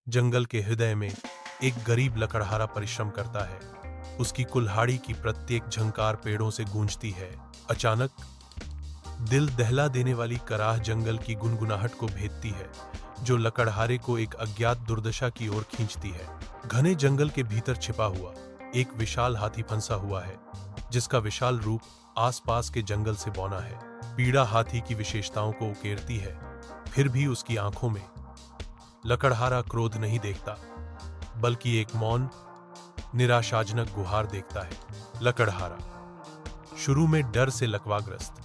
जंगल के हृदय में एक गरीब लकड़हारा परिश्रम करता है। उसकी कुल्हाड़ी की प्रत्येक झंकार पेड़ों से गूंजती है। अचानक दिल दहला देने वाली कराह जंगल की गुनगुनाहट को भेदती है, जो लकड़हारे को एक अज्ञात दुर्दशा की ओर खींचती है। घने जंगल के भीतर छिपा हुआ एक विशाल हाथी फंसा हुआ है, जिसका विशाल रूप आसपास के जंगल से बौना है। पीड़ा हाथी की विशेषताओं को उकेरती है, फिर भी उसकी आंखों में लकड़हारा क्रोध नहीं देखता, बल्कि एक मौन निराशाजनक गुहार देखता है। लकड़हारा शुरू में डर से लकवाग्रस्त,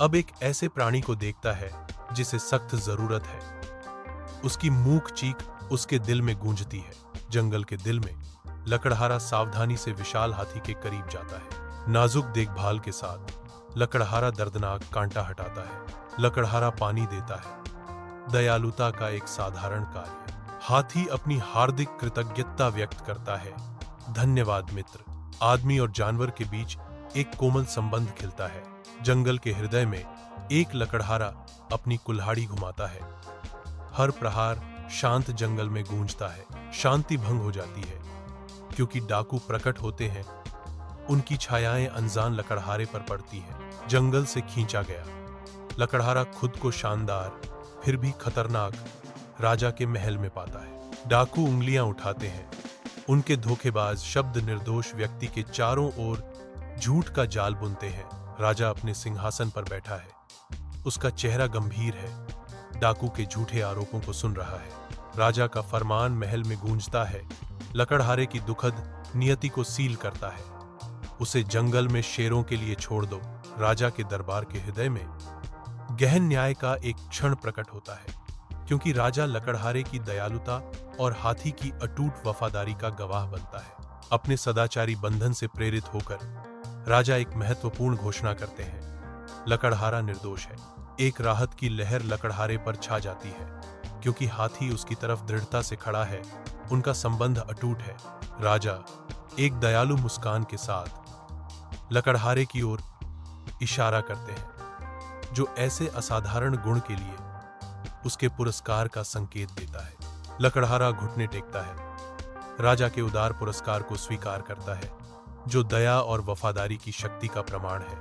अब एक ऐसे प्राणी को देखता है जिसे सख्त जरूरत है। उसकी मूक चीख उसके दिल में गूंजती है। जंगल के दिल में लकड़हारा सावधानी से विशाल हाथी के करीब जाता है। नाजुक देखभाल के साथ लकड़हारा दर्दनाक कांटा हटाता है। लकड़हारा पानी देता है, दयालुता का एक साधारण कार्य। हाथी अपनी हार्दिक कृतज्ञता व्यक्त करता है। धन्यवाद मित्र। आदमी और जानवर के बीच एक कोमल संबंध खिलता है। जंगल के हृदय में एक लकड़हारा अपनी कुल्हाड़ी घुमाता है। हर प्रहार शांत जंगल में गूंजता है। शांति भंग हो जाती है, क्योंकि डाकू प्रकट होते हैं। उनकी छायाएं अनजान लकड़हारे पर पड़ती हैं। जंगल से खींचा गया लकड़हारा खुद को शानदार फिर भी खतरनाक राजा के महल में पाता है। डाकू उंगलियां उठाते हैं। उनके धोखेबाज शब्द निर्दोष व्यक्ति के चारों ओर झूठ का जाल बुनते हैं। राजा अपने सिंहासन पर बैठा है। उसका चेहरा गंभीर है, डाकू के झूठे आरोपों को सुन रहा है। राजा का फरमान महल में गूंजता है, लकड़हारे की दुखद नियति को सील करता है। उसे जंगल में शेरों के लिए छोड़ दो। राजा के दरबार के हृदय में गहन न्याय का एक क्षण प्रकट होता है, क्योंकि राजा लकड़हारे की दयालुता और हाथी की अटूट वफादारी का गवाह बनता है। अपने सदाचारी बंधन से प्रेरित होकर राजा एक महत्वपूर्ण घोषणा करते हैं। लकड़हारा निर्दोष है। एक राहत की लहर लकड़हारे पर छा जाती है, क्योंकि हाथी उसकी तरफ दृढ़ता से खड़ा है। उनका संबंध अटूट है। राजा एक दयालु मुस्कान के साथ लकड़हारे की ओर इशारा करते हैं, जो ऐसे असाधारण गुण के लिए उसके पुरस्कार का संकेत देता है। लकड़हारा घुटने टेकता है, राजा के उदार पुरस्कार को स्वीकार करता है, जो दया और वफादारी की शक्ति का प्रमाण है।